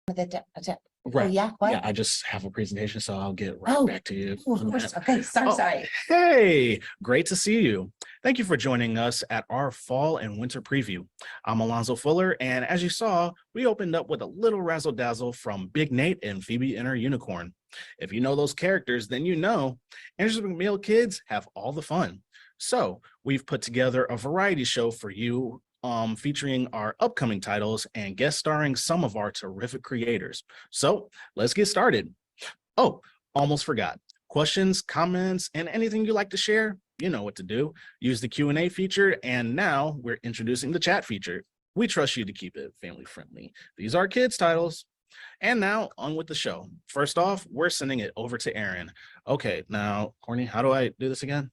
Oh, Right. yeah, what? Yeah, I just have a presentation, so I'll get right Oh, back to you. of course. Okay, Oh, sorry. hey, great to see you. Thank you for joining us at our fall and winter preview. I'm Alonzo Fuller, and as you saw, we opened up with a little razzle dazzle from Big Nate and Phoebe and her unicorn. If you know those characters, then you know Andrews McMeel Kids have all the fun. So we've put together a variety show for you, featuring our upcoming titles and guest starring some of our terrific creators. So let's get started. Oh, almost forgot. Questions, comments, and anything you'd like to share, you know what to do. Use the Q&A feature, and now we're introducing the chat feature. We trust you to keep it family friendly. These are kids' titles. And now on with the show. First off, we're sending it over to Aaron. Okay, now, Courtney, how do I do this again?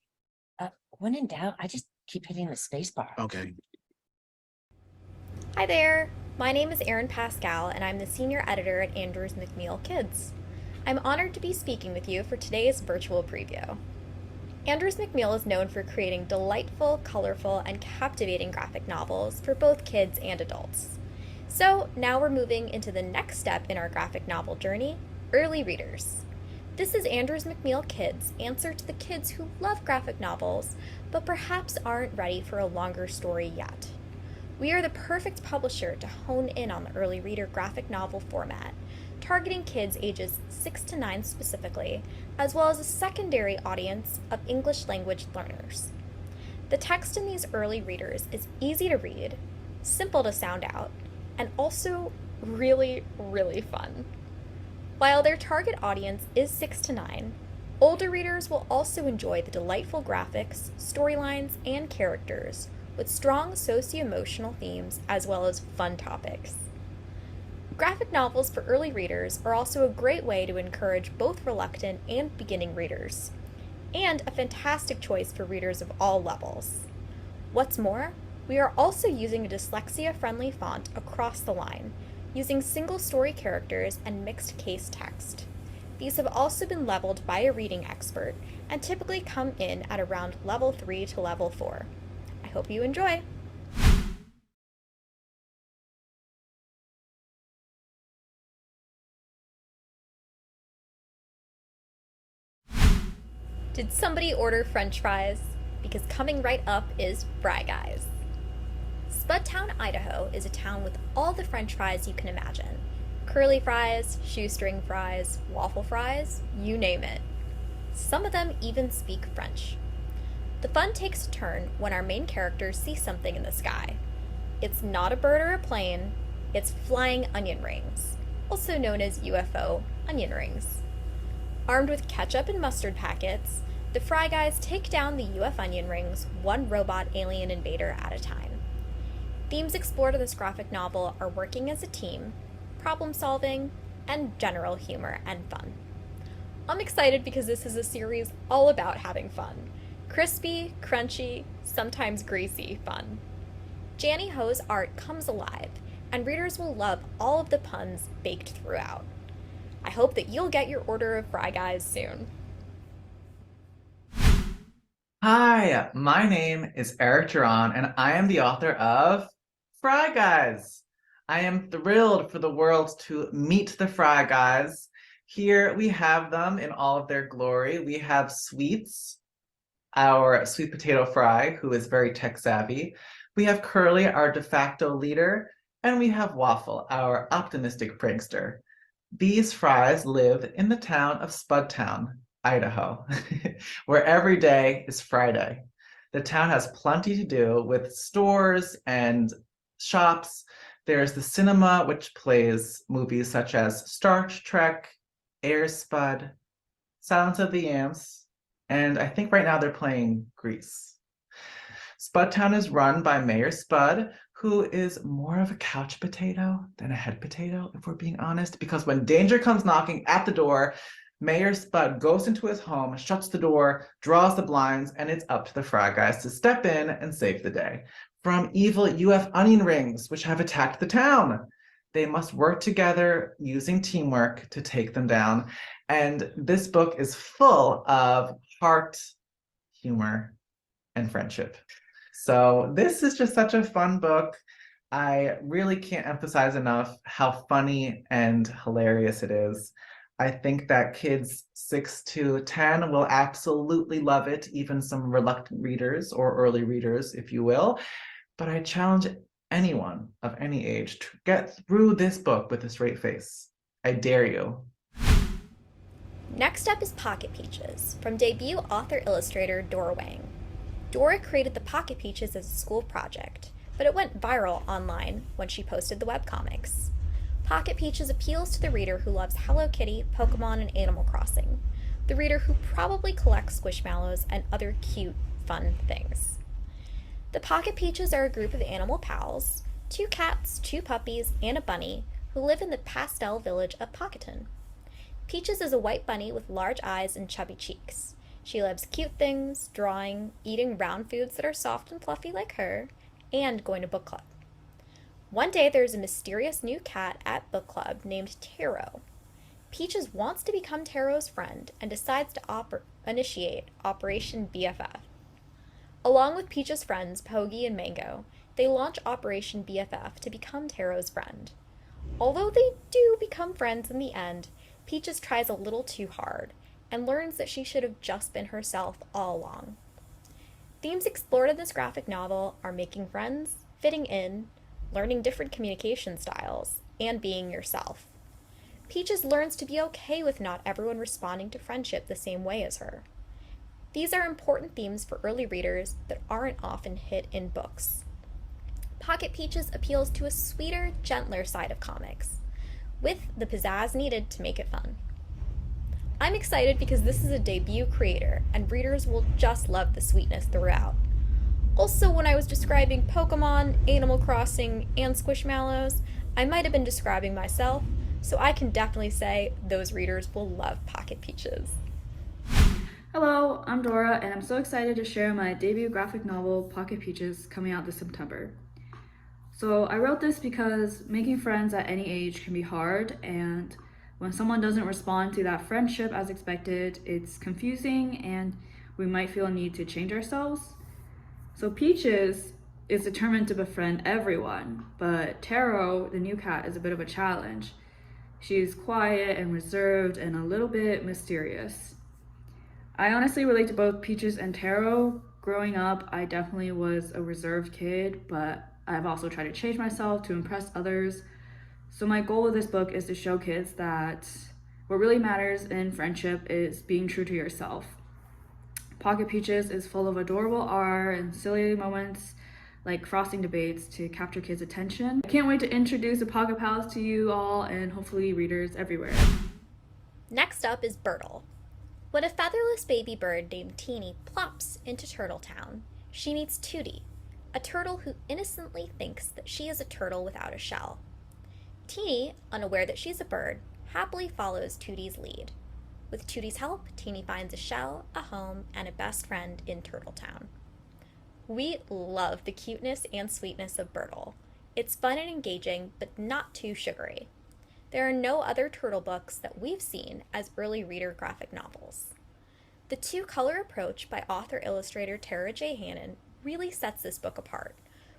When in doubt, I just keep hitting the space bar. Okay. Hi there! My name is Erin Pascal, and I'm the senior editor at Andrews McMeel Kids. I'm honored to be speaking with you for today's virtual preview. Andrews McMeel is known for creating delightful, colorful, and captivating graphic novels for both kids and adults. So now we're moving into the next step in our graphic novel journey, early readers. This is Andrews McMeel Kids' answer to the kids who love graphic novels, but perhaps aren't ready for a longer story yet. We are the perfect publisher to hone in on the early reader graphic novel format, targeting kids ages 6 to 9 specifically, as well as a secondary audience of English language learners. The text in these early readers is easy to read, simple to sound out, and also really, really fun. While their target audience is 6 to 9, older readers will also enjoy the delightful graphics, storylines, and characters with strong socio-emotional themes as well as fun topics. Graphic novels for early readers are also a great way to encourage both reluctant and beginning readers, and a fantastic choice for readers of all levels. What's more, we are also using a dyslexia-friendly font across the line, using single-story characters and mixed-case text. These have also been leveled by a reading expert and typically come in at around level 3 to level 4. I hope you enjoy! Did somebody order french fries? Because coming right up is Fry Guys. Spudtown, Idaho is a town with all the french fries you can imagine. Curly fries, shoestring fries, waffle fries, you name it. Some of them even speak French. The fun takes a turn when our main characters see something in the sky. It's not a bird or a plane, it's flying onion rings, also known as UFO onion rings. Armed with ketchup and mustard packets, the Fry Guys take down the UF onion rings one robot alien invader at a time. Themes explored in this graphic novel are working as a team, problem solving, and general humor and fun. I'm excited because this is a series all about having fun. Crispy, crunchy, sometimes greasy fun. Janny Ho's art comes alive, and readers will love all of the puns baked throughout. I hope that you'll get your order of Fry Guys soon. Hi, my name is Eric Duran, and I am the author of Fry Guys. I am thrilled for the world to meet the Fry Guys. Here we have them in all of their glory. We have Sweets, our sweet potato fry, who is very tech savvy. We have Curly, our de facto leader, and we have Waffle, our optimistic prankster. These fries live in the town of Spudtown, Idaho, where every day is Friday. The town has plenty to do with stores and shops. There's the cinema, which plays movies such as Star Trek, Air Spud, Silence of the Yams, and I think right now they're playing Grease. Spudtown is run by Mayor Spud, who is more of a couch potato than a head potato, if we're being honest, because when danger comes knocking at the door, Mayor Spud goes into his home, shuts the door, draws the blinds, and it's up to the Fry Guys to step in and save the day from evil UF onion rings, which have attacked the town. They must work together using teamwork to take them down. And this book is full of heart, humor, and friendship. So this is just such a fun book. I really can't emphasize enough how funny and hilarious it is. I think that kids 6 to 10 will absolutely love it, even some reluctant readers or early readers, if you will. But I challenge anyone of any age to get through this book with a straight face. I dare you. Next up is Pocket Peaches, from debut author-illustrator Dora Wang. Dora created the Pocket Peaches as a school project, but it went viral online when she posted the webcomics. Pocket Peaches appeals to the reader who loves Hello Kitty, Pokemon, and Animal Crossing, the reader who probably collects Squishmallows and other cute, fun things. The Pocket Peaches are a group of animal pals, 2 cats, 2 puppies, and a bunny, who live in the pastel village of Pocketon. Peaches is a white bunny with large eyes and chubby cheeks. She loves cute things, drawing, eating round foods that are soft and fluffy like her, and going to book club. One day there's a mysterious new cat at book club named Taro. Peaches wants to become Taro's friend and decides to initiate Operation BFF. Along with Peach's friends, Pogi and Mango, they launch Operation BFF to become Taro's friend. Although they do become friends in the end, Peaches tries a little too hard and learns that she should have just been herself all along. Themes explored in this graphic novel are making friends, fitting in, learning different communication styles, and being yourself. Peaches learns to be okay with not everyone responding to friendship the same way as her. These are important themes for early readers that aren't often hit in books. Pocket Peaches appeals to a sweeter, gentler side of comics, with the pizzazz needed to make it fun. I'm excited because this is a debut creator, and readers will just love the sweetness throughout. Also, when I was describing Pokemon, Animal Crossing, and Squishmallows, I might have been describing myself, so I can definitely say those readers will love Pocket Peaches. Hello, I'm Dora, and I'm so excited to share my debut graphic novel, Pocket Peaches, coming out this September. So I wrote this because making friends at any age can be hard, and when someone doesn't respond to that friendship as expected, it's confusing and we might feel a need to change ourselves. So Peaches is determined to befriend everyone, but Taro, the new cat, is a bit of a challenge. She's quiet and reserved and a little bit mysterious. I honestly relate to both Peaches and Taro. Growing up, I definitely was a reserved kid, but I've also tried to change myself to impress others. So my goal with this book is to show kids that what really matters in friendship is being true to yourself. Pocket Peaches is full of adorable art and silly moments like frosting debates to capture kids' attention. I can't wait to introduce the Pocket Pals to you all and hopefully readers everywhere. Next up is Birtle. When a featherless baby bird named Teeny plops into Turtle Town, she meets Tootie, a turtle who innocently thinks that she is a turtle without a shell. Teeny, unaware that she's a bird, happily follows Tootie's lead. With Tootie's help, Teeny finds a shell, a home, and a best friend in Turtle Town. We love the cuteness and sweetness of Birtle. It's fun and engaging, but not too sugary. There are no other turtle books that we've seen as early reader graphic novels. The two-color approach by author-illustrator Tara J. Hannon really sets this book apart,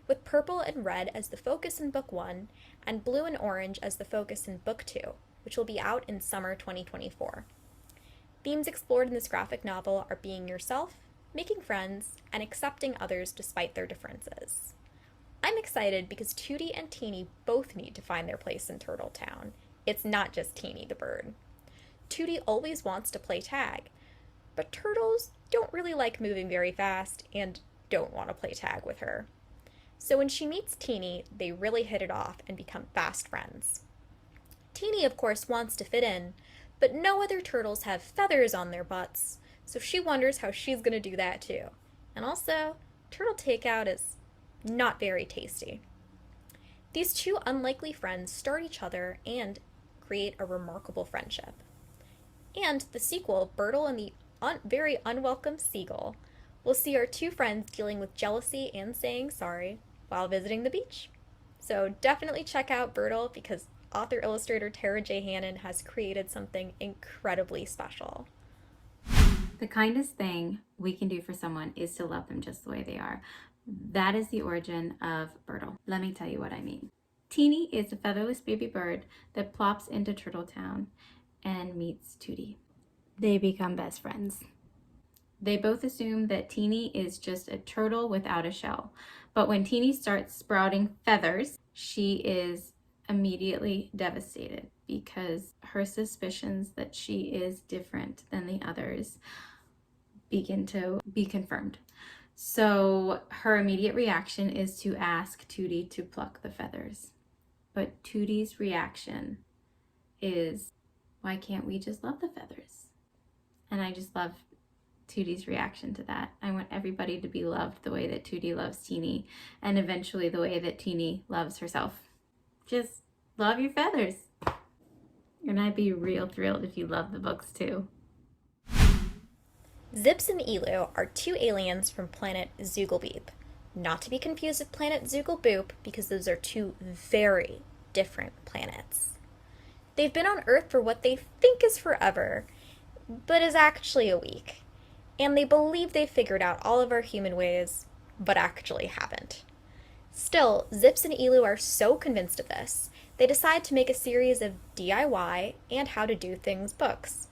with purple and red as the focus in Book 1 and blue and orange as the focus in Book 2, which will be out in summer 2024. Themes explored in this graphic novel are being yourself, making friends, and accepting others despite their differences. I'm excited because Tootie and Teeny both need to find their place in Turtle Town. It's not just Teeny the bird. Tootie always wants to play tag, but turtles don't really like moving very fast and don't want to play tag with her. So when she meets Teeny, they really hit it off and become fast friends. Teeny, of course, wants to fit in, but no other turtles have feathers on their butts, so she wonders how she's going to do that too. And also, turtle takeout is not very tasty. These two unlikely friends start each other and create a remarkable friendship. And the sequel, Birtle and the very unwelcome Seagull, will see our two friends dealing with jealousy and saying sorry while visiting the beach. So definitely check out Birtle because author-illustrator Tara J. Hannon has created something incredibly special. The kindest thing we can do for someone is to love them just the way they are. That is the origin of Birtle. Let me tell you what I mean. Teeny is a featherless baby bird that plops into Turtletown and meets Tootie. They become best friends. They both assume that Teeny is just a turtle without a shell. But when Teeny starts sprouting feathers, she is immediately devastated because her suspicions that she is different than the others begin to be confirmed. So her immediate reaction is to ask Tootie to pluck the feathers. But Tootie's reaction is, why can't we just love the feathers? And I just love Tootie's reaction to that. I want everybody to be loved the way that Tootie loves Teeny, and eventually the way that Teeny loves herself. Just love your feathers. And I'd be real thrilled if you love the books too. Zips and Elu are two aliens from planet Zooglbeep, not to be confused with planet Zoogleboop because those are two very different planets. They've been on Earth for what they think is forever, but is actually a week, and they believe they've figured out all of our human ways, but actually haven't. Still, Zips and Elu are so convinced of this, they decide to make a series of DIY and how to do things books.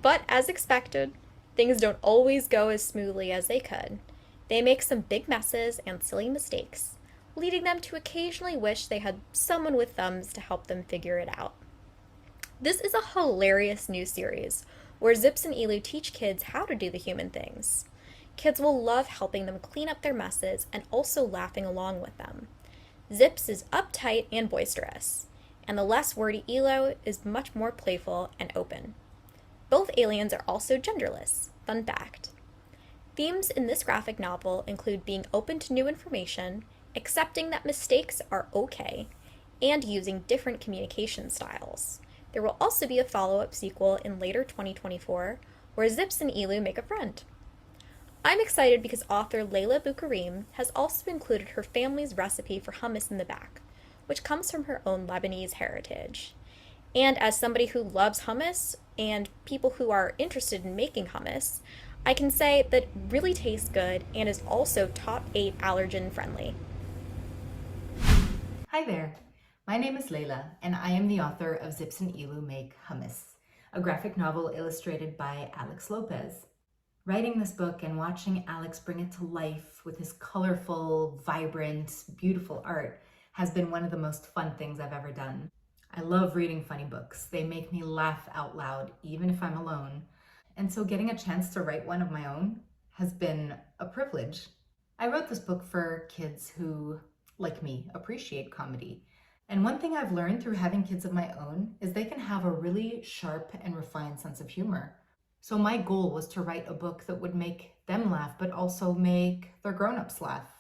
But as expected, things don't always go as smoothly as they could. They make some big messes and silly mistakes, leading them to occasionally wish they had someone with thumbs to help them figure it out. This is a hilarious new series where Zips and Elu teach kids how to do the human things. Kids will love helping them clean up their messes and also laughing along with them. Zips is uptight and boisterous, and the less wordy Elu is much more playful and open. Both aliens are also genderless. Fun fact. Themes in this graphic novel include being open to new information, accepting that mistakes are okay, and using different communication styles. There will also be a follow-up sequel in later 2024 where Zips and Elu make a friend. I'm excited because author Layla Boukarim has also included her family's recipe for hummus in the back, which comes from her own Lebanese heritage. And as somebody who loves hummus and people who are interested in making hummus, I can say that it really tastes good and is also top 8 allergen friendly. Hi there, my name is Layla and I am the author of Zips and Elu Make Hummus, a graphic novel illustrated by Alex Lopez. Writing this book and watching Alex bring it to life with his colorful, vibrant, beautiful art has been one of the most fun things I've ever done. I love reading funny books. They make me laugh out loud, even if I'm alone. And so getting a chance to write one of my own has been a privilege. I wrote this book for kids who, like me, appreciate comedy. And one thing I've learned through having kids of my own is they can have a really sharp and refined sense of humor. So my goal was to write a book that would make them laugh, but also make their grown-ups laugh.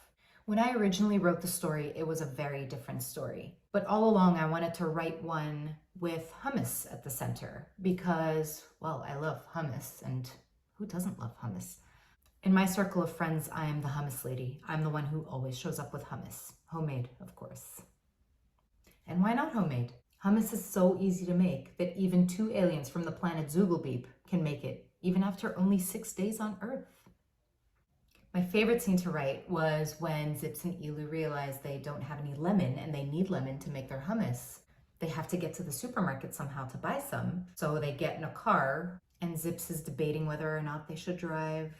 When I originally wrote the story, it was a very different story. But all along, I wanted to write one with hummus at the center because, well, I love hummus, and who doesn't love hummus? In my circle of friends, I am the hummus lady. I'm the one who always shows up with hummus. Homemade, of course. And why not homemade? Hummus is so easy to make that even 2 aliens from the planet Zooglbeep can make it, even after only 6 days on Earth. My favorite scene to write was when Zips and Elu realize they don't have any lemon and they need lemon to make their hummus. They have to get to the supermarket somehow to buy some, so they get in a car and Zips is debating whether or not they should drive.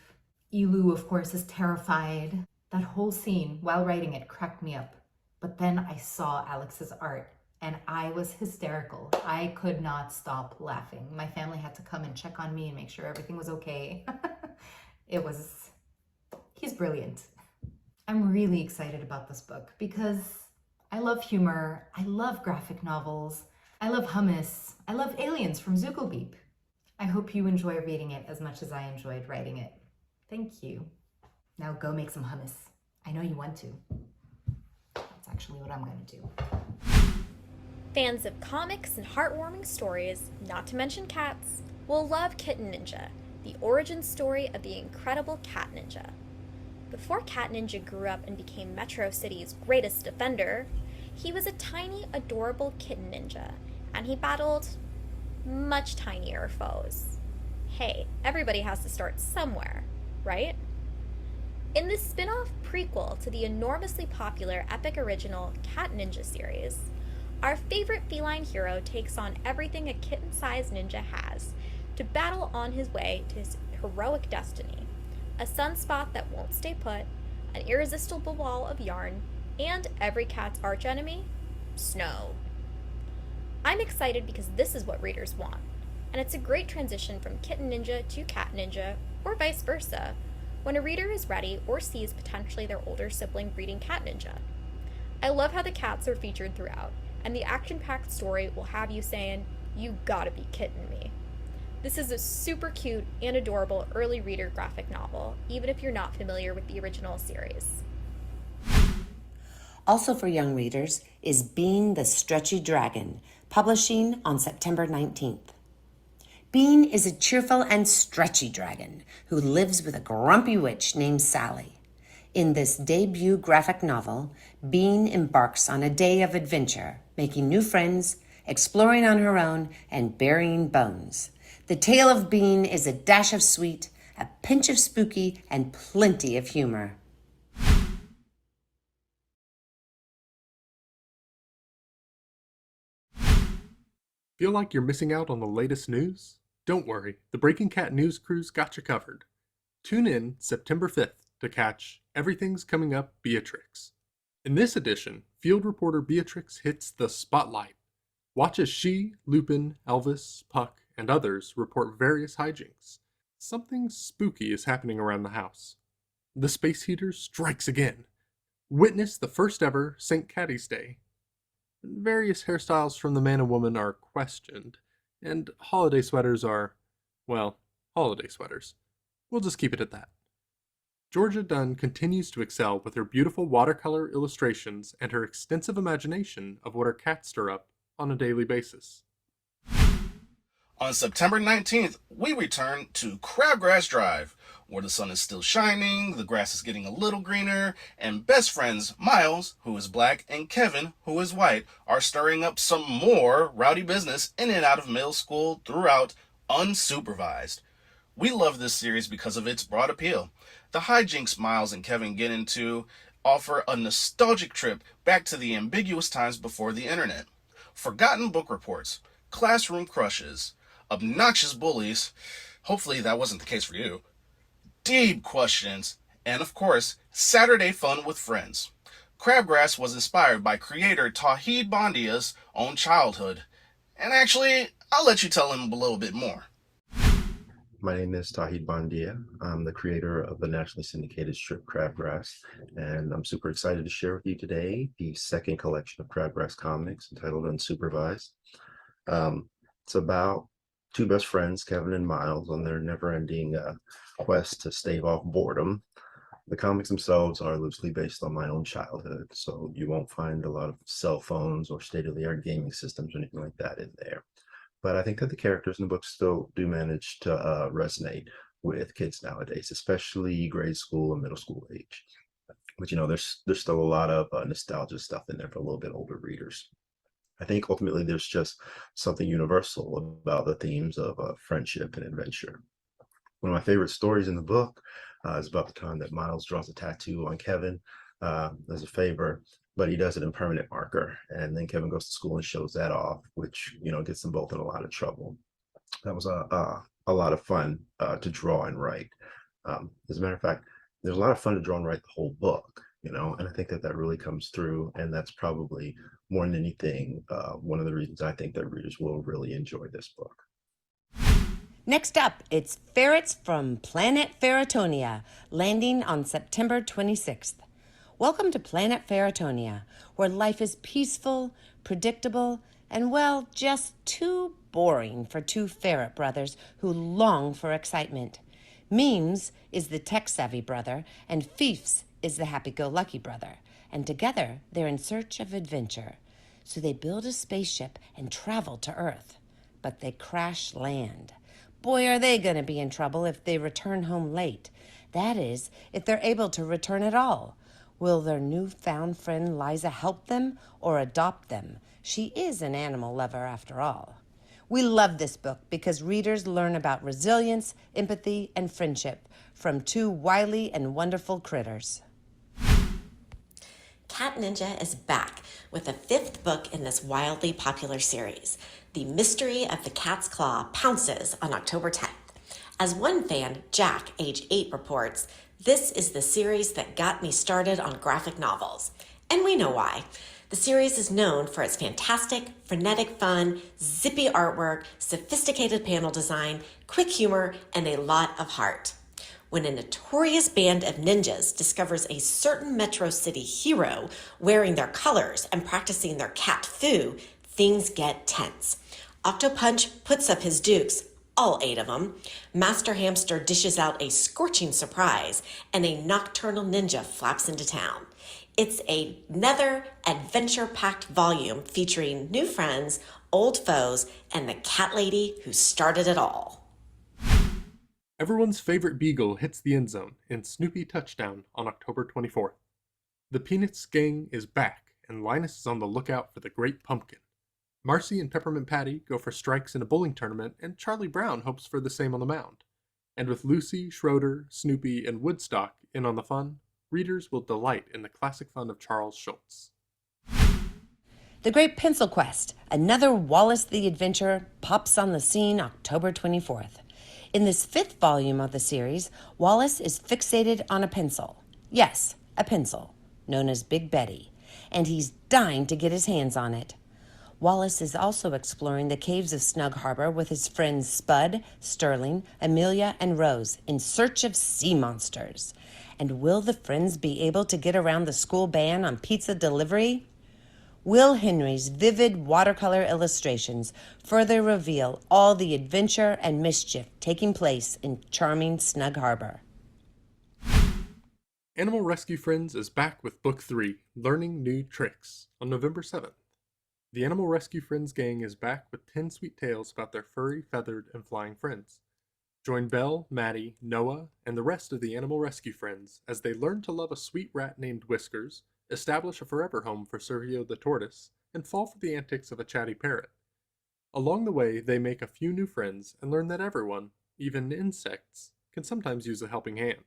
Elu, of course, is terrified. That whole scene, while writing it, cracked me up. But then I saw Alex's art and I was hysterical. I could not stop laughing. My family had to come and check on me and make sure everything was okay. He's brilliant. I'm really excited about this book because I love humor, I love graphic novels, I love hummus, I love aliens from Zooglbeep. I hope you enjoy reading it as much as I enjoyed writing it. Thank you. Now go make some hummus. I know you want to. That's actually what I'm gonna do. Fans of comics and heartwarming stories, not to mention cats, will love Kitten Ninja, the origin story of the incredible Cat Ninja. Before Cat Ninja grew up and became Metro City's greatest defender, he was a tiny, adorable kitten ninja, and he battled much tinier foes. hey, everybody has to start somewhere, right? In this spin off prequel to the enormously popular epic original Cat Ninja series, our favorite feline hero takes on everything a kitten sized ninja has to battle on his way to his heroic destiny: a sunspot that won't stay put, an irresistible ball of yarn, and every cat's archenemy, snow. I'm excited because this is what readers want, and it's a great transition from Kitten Ninja to Cat Ninja, or vice versa, when a reader is ready or sees potentially their older sibling breeding Cat Ninja. I love how the cats are featured throughout, and the action-packed story will have you saying, "You gotta be kidding me." This is a super cute and adorable early reader graphic novel, even if you're not familiar with the original series. Also for young readers is Bean the Stretchy Dragon, publishing on September 19th. Bean is a cheerful and stretchy dragon who lives with a grumpy witch named Sally. In this debut graphic novel, Bean embarks on a day of adventure, making new friends, exploring on her own, and burying bones. The tale of Bean is a dash of sweet, a pinch of spooky, and plenty of humor. Feel like you're missing out on the latest news? Don't worry, the Breaking Cat News Crew's got you covered. Tune in September 5th to catch Everything's Coming Up Beatrix. In this edition, field reporter Beatrix hits the spotlight. Watch as she, Lupin, Elvis, Puck, and others report various hijinks. Something spooky is happening around the house. The space heater strikes again. Witness the first ever St. Caddy's Day. Various hairstyles from the man and woman are questioned, and holiday sweaters are, well, holiday sweaters. We'll just keep it at that. Georgia Dunn continues to excel with her beautiful watercolor illustrations and her extensive imagination of what her cats stir up on a daily basis. On September 19th, we return to Crabgrass Drive, where the sun is still shining, the grass is getting a little greener, and best friends Miles, who is black, and Kevin, who is white, are stirring up some more rowdy business in and out of middle school throughout, unsupervised. We love this series because of its broad appeal. The hijinks Miles and Kevin get into offer a nostalgic trip back to the ambiguous times before the internet. Forgotten book reports, classroom crushes, obnoxious bullies, hopefully that wasn't the case for you, deep questions, and of course, Saturday fun with friends. Crabgrass was inspired by creator Tawhid Bondia's own childhood. And actually, I'll let you tell him a little bit more. My name is Tawhid Bondia. I'm the creator of the nationally syndicated strip Crabgrass, and I'm super excited to share with you today the second collection of Crabgrass comics entitled Unsupervised. It's about two best friends, Kevin and Miles, on their never-ending quest to stave off boredom. The comics themselves are loosely based on my own childhood, so you won't find a lot of cell phones or state-of-the-art gaming systems or anything like that in there. But I think that the characters in the book still do manage to resonate with kids nowadays, especially grade school and middle school age. But there's still a lot of nostalgia stuff in there for a little bit older readers. I think ultimately there's just something universal about the themes of friendship and adventure. One of my favorite stories in the book is about the time that Miles draws a tattoo on Kevin as a favor, but he does it in permanent marker. And then Kevin goes to school and shows that off, which, gets them both in a lot of trouble. That was a lot of fun to draw and write. As a matter of fact, there's a lot of fun to draw and write the whole book, and I think that really comes through. And that's probably more than anything, one of the reasons I think that readers will really enjoy this book. Next up, it's Ferrets from Planet Ferretonia, landing on September 26th. Welcome to Planet Ferretonia, where life is peaceful, predictable, and, well, just too boring for two ferret brothers who long for excitement. Memes is the tech-savvy brother, and Fiefs is the happy-go-lucky brother. And together, they're in search of adventure. So they build a spaceship and travel to Earth. But they crash land. Boy, are they going to be in trouble if they return home late. That is, if they're able to return at all. Will their newfound friend Liza help them or adopt them? She is an animal lover after all. We love this book because readers learn about resilience, empathy, and friendship from two wily and wonderful critters. Cat Ninja is back with a fifth book in this wildly popular series. The Mystery of the Cat's Claw pounces on October 10th. As one fan, Jack, age 8, reports, "This is the series that got me started on graphic novels." And we know why. The series is known for its fantastic, frenetic fun, zippy artwork, sophisticated panel design, quick humor, and a lot of heart. When a notorious band of ninjas discovers a certain Metro City hero wearing their colors and practicing their cat fu, things get tense. Octopunch puts up his dukes, all 8 of them. Master Hamster dishes out a scorching surprise, and a nocturnal ninja flaps into town. It's another adventure-packed volume featuring new friends, old foes, and the cat lady who started it all. Everyone's favorite beagle hits the end zone in Snoopy Touchdown on October 24th. The Peanuts gang is back, and Linus is on the lookout for the Great Pumpkin. Marcy and Peppermint Patty go for strikes in a bowling tournament, and Charlie Brown hopes for the same on the mound. And with Lucy, Schroeder, Snoopy, and Woodstock in on the fun, readers will delight in the classic fun of Charles Schulz. The Great Pencil Quest, another Wallace the Adventurer, pops on the scene October 24th. In this 5th volume of the series, Wallace is fixated on a pencil. Yes, a pencil, known as Big Betty, and he's dying to get his hands on it. Wallace is also exploring the caves of Snug Harbor with his friends Spud, Sterling, Amelia, and Rose in search of sea monsters. And will the friends be able to get around the school ban on pizza delivery? Will Henry's vivid watercolor illustrations further reveal all the adventure and mischief taking place in charming Snug Harbor? Animal Rescue Friends is back with Book 3, Learning New Tricks, on November 7th. The Animal Rescue Friends gang is back with 10 sweet tales about their furry, feathered, and flying friends. Join Belle, Maddie, Noah, and the rest of the Animal Rescue Friends as they learn to love a sweet rat named Whiskers, establish a forever home for Servio the tortoise, and fall for the antics of a chatty parrot. Along the way, they make a few new friends and learn that everyone, even insects, can sometimes use a helping hand.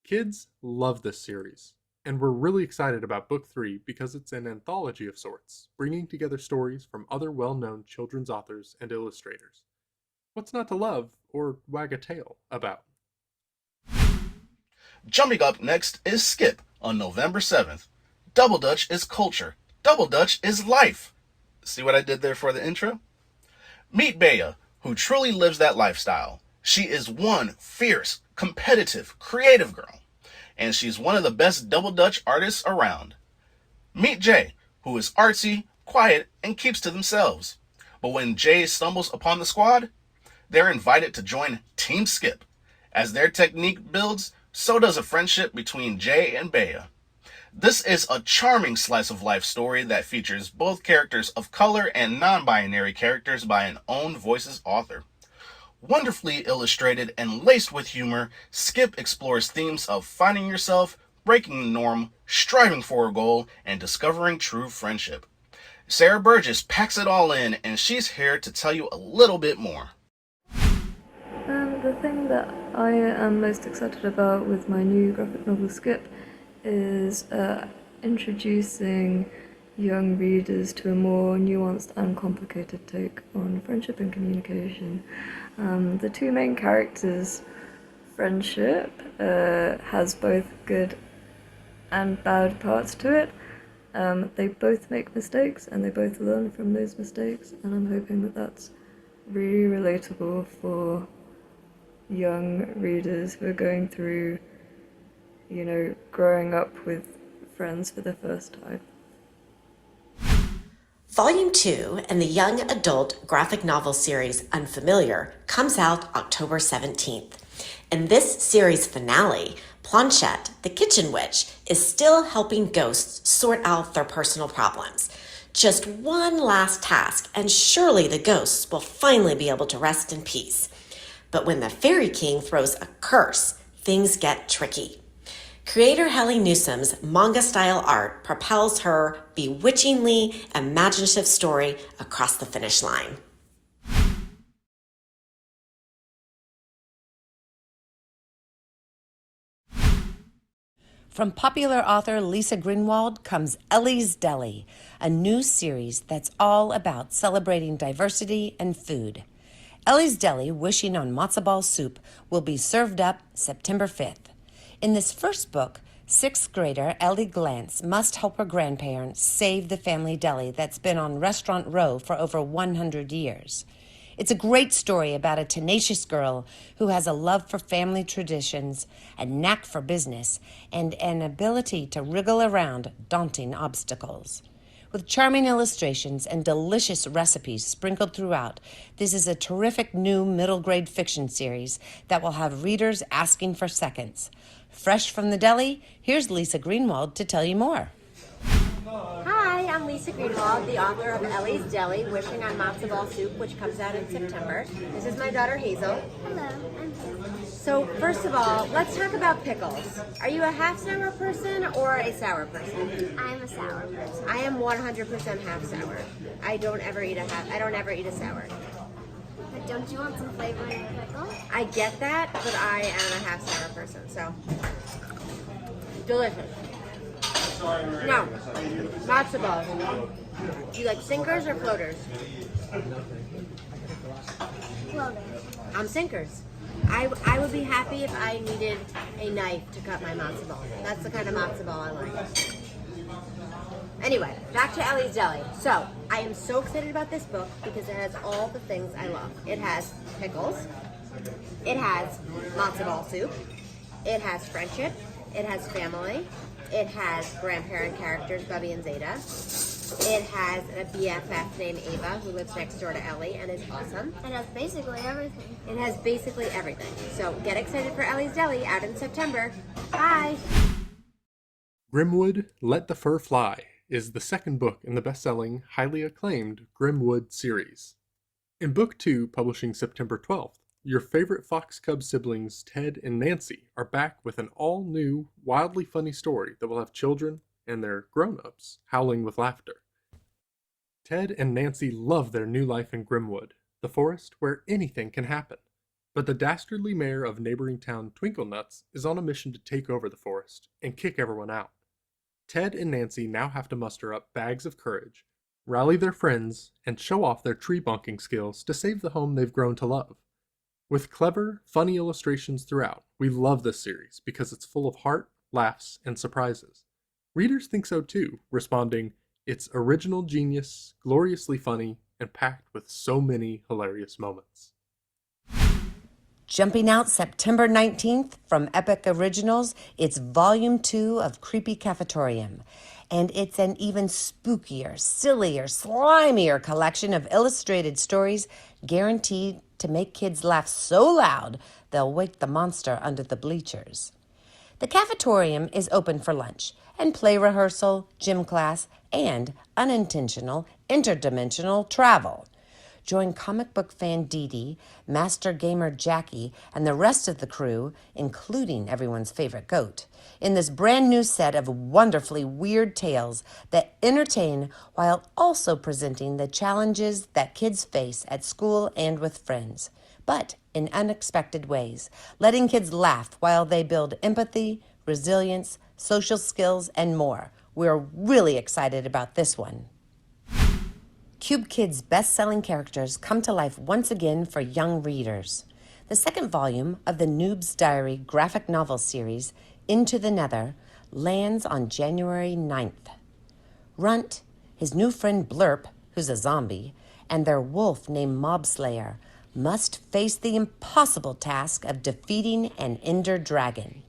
Kids love this series, and we're really excited about Book 3 because it's an anthology of sorts, bringing together stories from other well-known children's authors and illustrators. What's not to love or wag a tail about? Jumping up next is Skip on November 7th. Double Dutch is culture. Double Dutch is life. See what I did there for the intro? Meet Bea, who truly lives that lifestyle. She is one fierce, competitive, creative girl, and she's one of the best Double Dutch artists around. Meet Jay, who is artsy, quiet, and keeps to themselves. But when Jay stumbles upon the squad, they're invited to join Team Skip. As their technique builds, so does a friendship between Jay and Bea. This is a charming slice of life story that features both characters of color and non-binary characters by an own voices author. Wonderfully illustrated and laced with humor, Skip explores themes of finding yourself, breaking the norm, striving for a goal, and discovering true friendship. Sarah Burgess packs it all in, and she's here to tell you a little bit more. The thing that I am most excited about with my new graphic novel Skip is introducing young readers to a more nuanced and complicated take on friendship and communication. The two main characters' friendship has both good and bad parts to it. They both make mistakes and they both learn from those mistakes, and I'm hoping that that's really relatable for young readers who are going through, growing up with friends for the first time. Volume 2 in the young adult graphic novel series Unfamiliar comes out October 17th. In this series finale, Planchette, the kitchen witch, is still helping ghosts sort out their personal problems. Just one last task, and surely the ghosts will finally be able to rest in peace. But when the Fairy King throws a curse, things get tricky. Creator Helly Newsom's manga-style art propels her bewitchingly imaginative story across the finish line. From popular author Lisa Greenwald comes Ellie's Deli, a new series that's all about celebrating diversity and food. Ellie's Deli, Wishing on Matzo Ball Soup, will be served up September 5th. In this first book, 6th grader Ellie Glantz must help her grandparents save the family deli that's been on Restaurant Row for over 100 years. It's a great story about a tenacious girl who has a love for family traditions, a knack for business, and an ability to wriggle around daunting obstacles. With charming illustrations and delicious recipes sprinkled throughout, this is a terrific new middle grade fiction series that will have readers asking for seconds. Fresh from the deli, here's Lisa Greenwald to tell you more. Hi, I'm Lisa Greenwald, the author of Ellie's Deli, Wishing on Matzo Ball Soup, which comes out in September. This is my daughter Hazel. Hello, I'm Hazel. So first of all, let's talk about pickles. Are you a half sour person or a sour person? I'm a sour person. I am 100% half sour. I don't ever eat a sour. But don't you want some flavor in your pickle? I get that, but I am a half sour person, so delicious. Now, matzo balls. Do you like sinkers or floaters? Floaters. I'm sinkers. I would be happy if I needed a knife to cut my matzo ball. That's the kind of matzo ball I like. Anyway, back to Ellie's Deli. So, I am so excited about this book because it has all the things I love. It has pickles. It has matzo ball soup. It has friendship. It has family. It has grandparent characters, Bubby and Zeta. It has a BFF named Ava who lives next door to Ellie and is awesome. It has basically everything. It has basically everything. So get excited for Ellie's Deli out in September. Bye! Grimwood, Let the Fur Fly is the second book in the best-selling, highly acclaimed Grimwood series. In Book 2, publishing September 12th, your favorite Fox Cub siblings, Ted and Nancy, are back with an all-new, wildly funny story that will have children and their grown-ups howling with laughter. Ted and Nancy love their new life in Grimwood, the forest where anything can happen. But the dastardly mayor of neighboring town Twinklenuts is on a mission to take over the forest and kick everyone out. Ted and Nancy now have to muster up bags of courage, rally their friends, and show off their tree bonking skills to save the home they've grown to love. With clever, funny illustrations throughout, we love this series because it's full of heart, laughs, and surprises. Readers think so too, responding, "It's original genius, gloriously funny, and packed with so many hilarious moments." Jumping out September 19th from Epic Originals, it's Volume 2 of Creepy Cafetorium. And it's an even spookier, sillier, slimier collection of illustrated stories guaranteed to make kids laugh so loud they'll wake the monster under the bleachers. The cafetorium is open for lunch and play rehearsal, gym class, and unintentional interdimensional travel. Join comic book fan Dee Dee, master gamer Jackie, and the rest of the crew, including everyone's favorite goat, in this brand new set of wonderfully weird tales that entertain while also presenting the challenges that kids face at school and with friends, but in unexpected ways, letting kids laugh while they build empathy, resilience, social skills, and more. We're really excited about this one. Cube Kids' best-selling characters come to life once again for young readers. The second volume of the Noob's Diary graphic novel series, Into the Nether, lands on January 9th. Runt, his new friend Blurp, who's a zombie, and their wolf named Mobslayer must face the impossible task of defeating an Ender Dragon.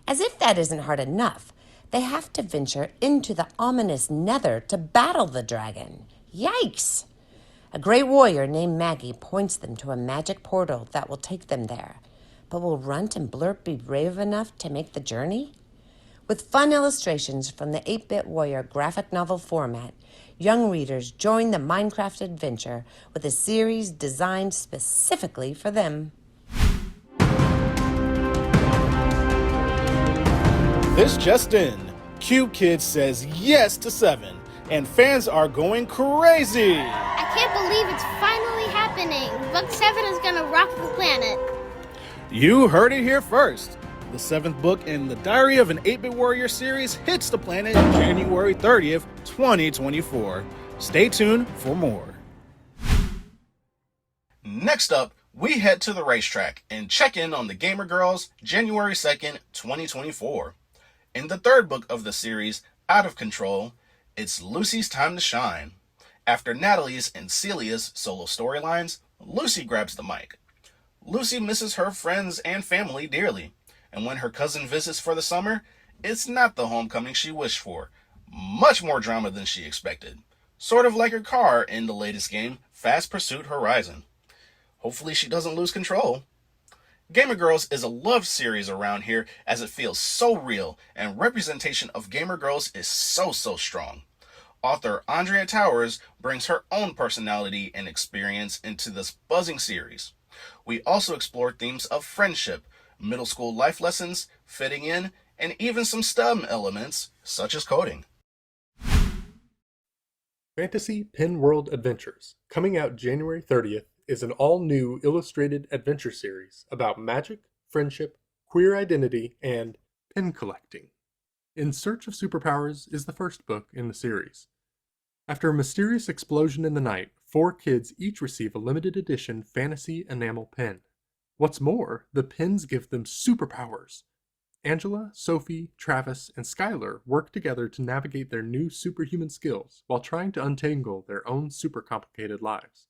As if that isn't hard enough, they have to venture into the ominous Nether to battle the dragon. Yikes! A great warrior named Maggie points them to a magic portal that will take them there. But will Runt and Blurp be brave enough to make the journey? With fun illustrations from the 8-Bit Warrior graphic novel format, young readers join the Minecraft adventure with a series designed specifically for them. This just in, Cube Kids says yes to 7, and fans are going crazy. I can't believe it's finally happening. Book 7 is gonna rock the planet. You heard it here first. The 7th book in the Diary of an 8-Bit Warrior series hits the planet January 30th, 2024. Stay tuned for more. Next up, we head to the racetrack and check in on the Gamer Girls January 2nd, 2024. In the 3rd book of the series, Out of Control, it's Lucy's time to shine. After Natalie's and Celia's solo storylines, Lucy grabs the mic. Lucy misses her friends and family dearly, and when her cousin visits for the summer, it's not the homecoming she wished for. Much more drama than she expected. Sort of like her car in the latest game, Fast Pursuit Horizon. Hopefully she doesn't lose control. Gamer Girls is a love series around here as it feels so real, and representation of gamer girls is so strong. Author Andrea Towers brings her own personality and experience into this buzzing series. We also explore themes of friendship, middle school life lessons, fitting in, and even some STEM elements, such as coding. Fantasy Pen World Adventures, coming out January 30th, is an all-new illustrated adventure series about magic, friendship, queer identity, and pen collecting. In Search of Superpowers is the first book in the series. After a mysterious explosion in the night, 4 kids each receive a limited edition fantasy enamel pen. What's more, the pens give them superpowers. Angela, Sophie, Travis, and Skylar work together to navigate their new superhuman skills while trying to untangle their own super complicated lives.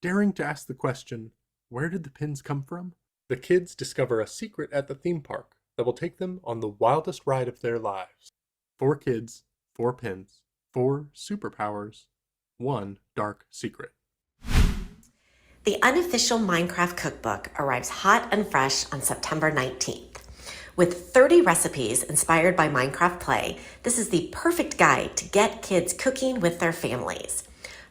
Daring to ask the question, where did the pens come from? The kids discover a secret at the theme park that will take them on the wildest ride of their lives. 4 kids, 4 pens, 4 superpowers, 1 dark secret. The unofficial Minecraft cookbook arrives hot and fresh on September 19th. With 30 recipes inspired by Minecraft play, this is the perfect guide to get kids cooking with their families.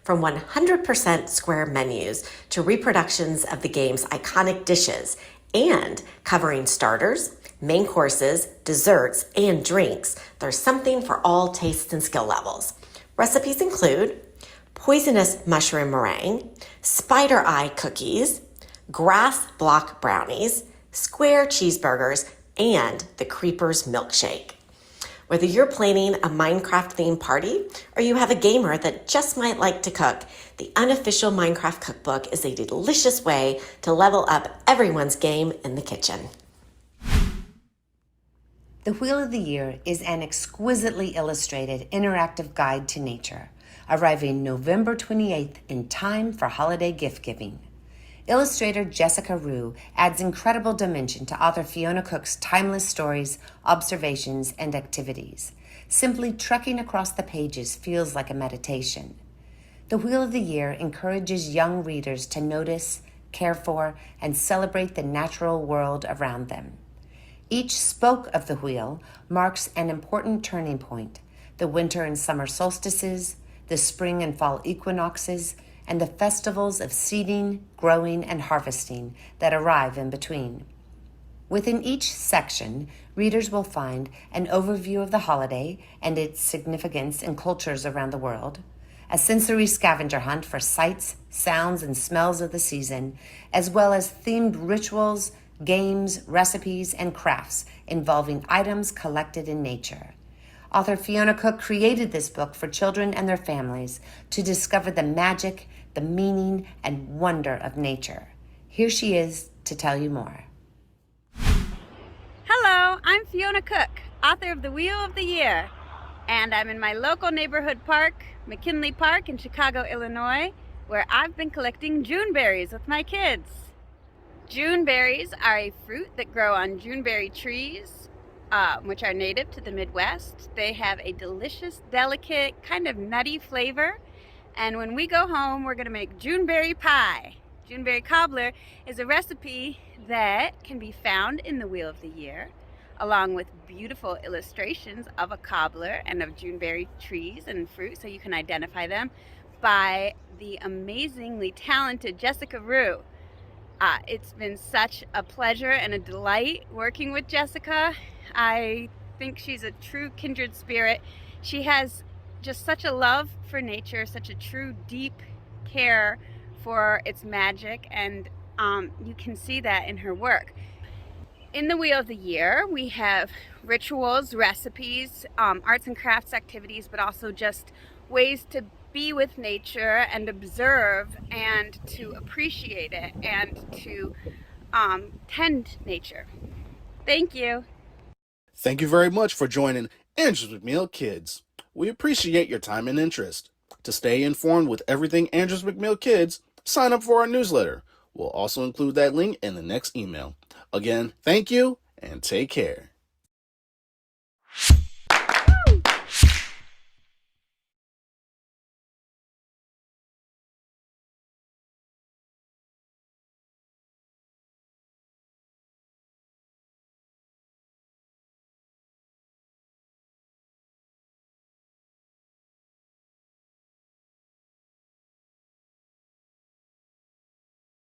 From 100% square menus to reproductions of the game's iconic dishes, and covering starters, main courses, desserts, and drinks, there's something for all tastes and skill levels. Recipes include poisonous mushroom meringue, spider eye cookies, grass block brownies, square cheeseburgers, and the Creeper's milkshake. Whether you're planning a Minecraft-themed party or you have a gamer that just might like to cook, the unofficial Minecraft cookbook is a delicious way to level up everyone's game in the kitchen. The Wheel of the Year is an exquisitely illustrated interactive guide to nature, arriving November 28th in time for holiday gift giving. Illustrator Jessica Rue adds incredible dimension to author Fiona Cook's timeless stories, observations, and activities. Simply trekking across the pages feels like a meditation. The Wheel of the Year encourages young readers to notice, care for, and celebrate the natural world around them. Each spoke of the wheel marks an important turning point: the winter and summer solstices, the spring and fall equinoxes, and the festivals of seeding, growing, and harvesting that arrive in between. Within each section, readers will find an overview of the holiday and its significance in cultures around the world, a sensory scavenger hunt for sights, sounds, and smells of the season, as well as themed rituals, games, recipes, and crafts involving items collected in nature. Author Fiona Cook created this book for children and their families to discover the magic, the meaning, and wonder of nature. Here she is to tell you more. Hello, I'm Fiona Cook, author of The Wheel of the Year, and I'm in my local neighborhood park, McKinley Park in Chicago, Illinois, where I've been collecting Juneberries with my kids. Juneberries are a fruit that grow on Juneberry trees, which are native to the Midwest. They have a delicious, delicate, kind of nutty flavor. And when we go home, we're gonna make Juneberry pie. Juneberry cobbler is a recipe that can be found in the Wheel of the Year, along with beautiful illustrations of a cobbler and of Juneberry trees and fruit, so you can identify them, by the amazingly talented Jessica Rue. It's been such a pleasure and a delight working with Jessica. I think she's a true kindred spirit. She has just such a love for nature, such a true deep care for its magic, and you can see that in her work. In the Wheel of the Year, we have rituals, recipes, arts and crafts activities, but also just ways to be with nature and observe and to appreciate it and to tend nature. Thank you. Thank you very much for joining Andrews McMeel Kids. We appreciate your time and interest. To stay informed with everything Andrews McMeel Kids, sign up for our newsletter. We'll also include that link in the next email. Again, thank you and take care.